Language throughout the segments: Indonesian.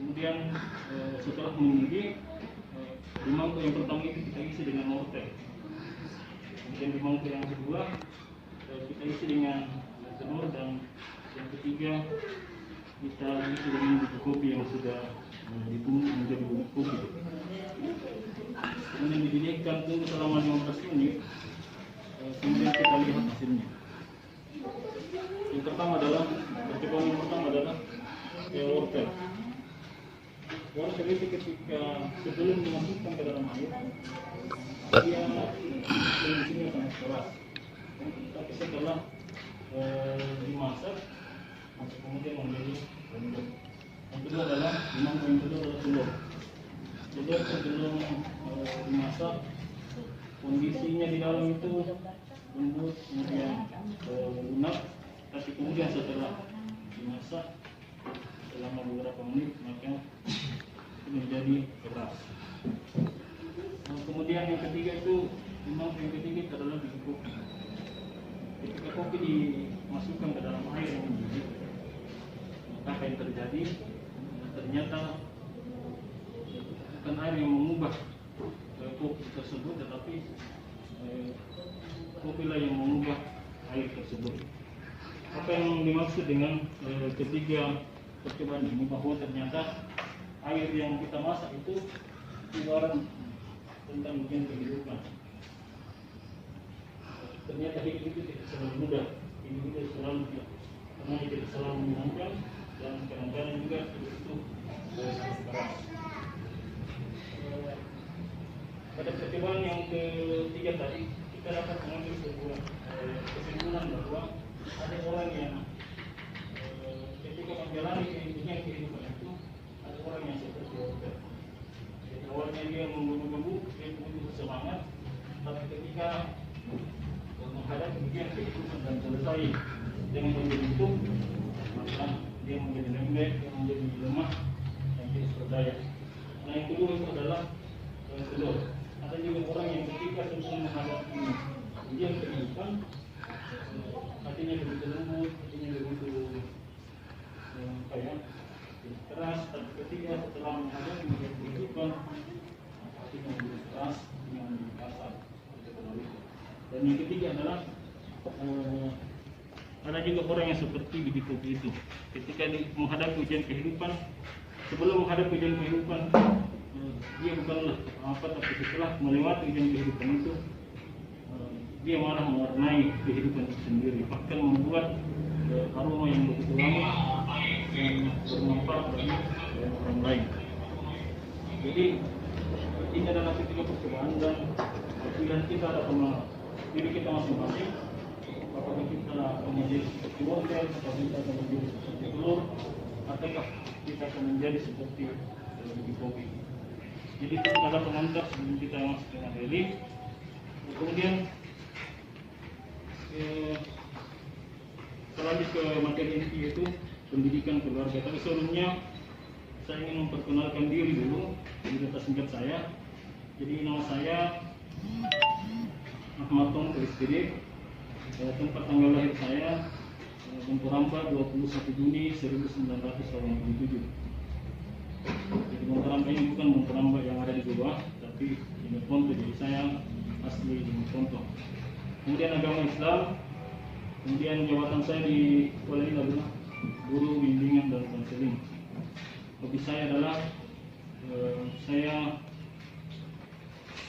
Kemudian setelah mendidih, di mangkok yang pertama itu kita isi dengan wortel. Kemudian di mangkok yang kedua kita isi dengan telur, dan yang ketiga kita isi dengan bubuk kopi yang sudah ditumis menjadi bubuk kopi. Kemudian dididihkan tunggu selama 15 menit. Kemudian kita lihat hasilnya. Yang pertama adalah percobaan yang pertama adalah wortel. Wortel itu ketika sebelum dimasukkan ke dalam air, dia kondisinya sangat keras. Tapi setelah dimasak, kemudian menjadi lembut. Yang kedua adalah yang kedua adalah telur. Telur sebelum dimasak, kondisinya di dalam itu lembut, kemudian lunak. Tapi kemudian setelah dimasak selama beberapa menit, maka menjadi keras. Kemudian yang ketiga itu, yang ketiga itu adalah biji kopi. Ketika kopi dimasukkan ke dalam air yang mendidih, maka apa yang terjadi? Ternyata bukan air yang mengubah kopi tersebut, tetapi kopilah yang mengubah air tersebut. Apa yang dimaksud dengan ketiga percobaan ini, bahwa ternyata air yang kita masak itu ibarat tentang ujian kehidupan. Ternyata hidup itu tidak selalu mudah, hidup itu selalu tidak selalu menyenangkan, dan kadang-kadang juga hidup itu sangat keras. Pada percobaan yang ketiga tadi, kita dapat mengambil sebuah kesimpulan bahwa ada orang yang ketika menjalani kehidupan itu, ada orang yang seperti wortel. Jadi awalnya dia menggebu-gebu, dia butuh semangat, tapi ketika menghadapi ujian kehidupan dan selesai dengan menjadi itu, maka dia menjadi lembek, dia menjadi lemah, dan tidak berdaya. Nah, yang kedua itu adalah telur. Ada juga orang yang ketika sedang menghadapi ujian kehidupan, hatinya begitu lembut, hatinya begitu keras, tapi ketika setelah menghadapi ujian kehidupan, hatinya begitu keras, hatinya begitu kasar. Dan yang ketiga adalah ada juga orang yang seperti biji kopi itu. Ketika menghadapi ujian kehidupan, sebelum menghadapi ujian kehidupan, dia bukanlah apa, tapi setelah melewati ujian kehidupan itu, dia malah mewarnai kehidupan itu sendiri, bahkan membuat aroma yang begitu lama yang bermanfaat bagi orang lain. Jadi ini adalah ketiga percobaan, dan pilihan kita ada pada diri kita masing-masing. Apakah kita akan menjadi seperti wortel, apakah kita akan menjadi seperti telur, ataukah kita akan menjadi seperti biji kopi. Jadi itu adalah pengantar sebelum kita masuk ke materi. Kemudian selanjut ke materi inti, yaitu pendidikan keluarga. Tapi sebelumnya saya ingin memperkenalkan diri dulu, data singkat saya. Jadi nama saya Ahmad Tom PSPD. Tempat tanggal lahir saya Bongkoramba 21 Juni 1987. Jadi Bongkoramba ini bukan Bongkoramba yang ada di Goa, tapi di Ponto. Jadi saya asli di Ponto. Kemudian agama Islam. Kemudian jabatan saya di sekolah ini adalah guru bimbingan dan konseling. Hobi saya adalah saya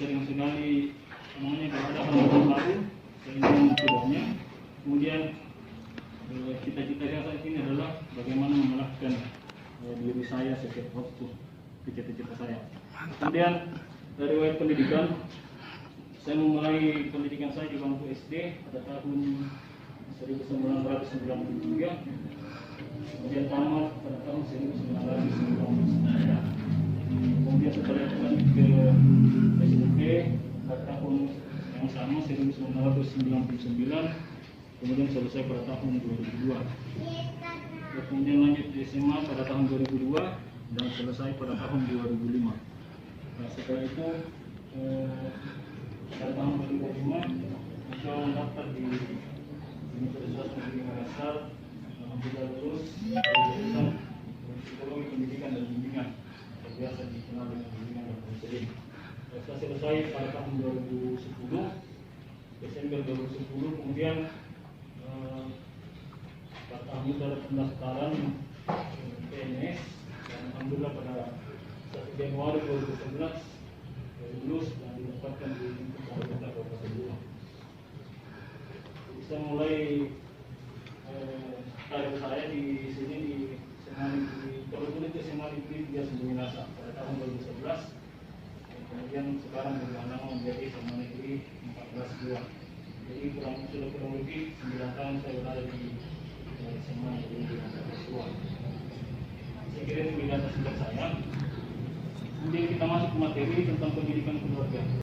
sering sekali kalau ada hal baru, saya ingin mencobanya. Kemudian cita-cita saya saat ini adalah bagaimana mengalahkan diri saya setiap waktu, cita-cita saya. Kemudian dari riwayat pendidikan, saya memulai pendidikan saya di bangku SD pada tahun 1993, kemudian tamat pada tahun 1999. Kemudian setelah itu lanjut ke SMP pada tahun yang sama 1999, kemudian selesai pada tahun 2002. Kemudian lanjut di SMA pada tahun 2002 dan selesai pada tahun 2005. Nah, setelah itu pada tahun 2005 saya mendaftar di Universitas Negeri Makassar, alhamdulillah lulus jurusan Psikologi Pendidikan dan Bimbingan. mulai pada tahun 2010, Desember 2010, kemudian pada tahun dari pendaftaran PNS, dan alhamdulillah pada 1 Januari 2011 lulus dan didapatkan di Kabupaten Kabupaten Goa. Saya mulai karir saya di sini di Semani di Semani Dia Sembunyiasa pada tahun 2011. Kemudian sekarang berubah menjadi Semani 14 Goa. Jadi sudah kurang lebih 9 tahun saya berada di Semani 14 Goa. Saya kira itu bidang tugas saya. Kemudian kita masuk ke materi tentang pendidikan keluarga.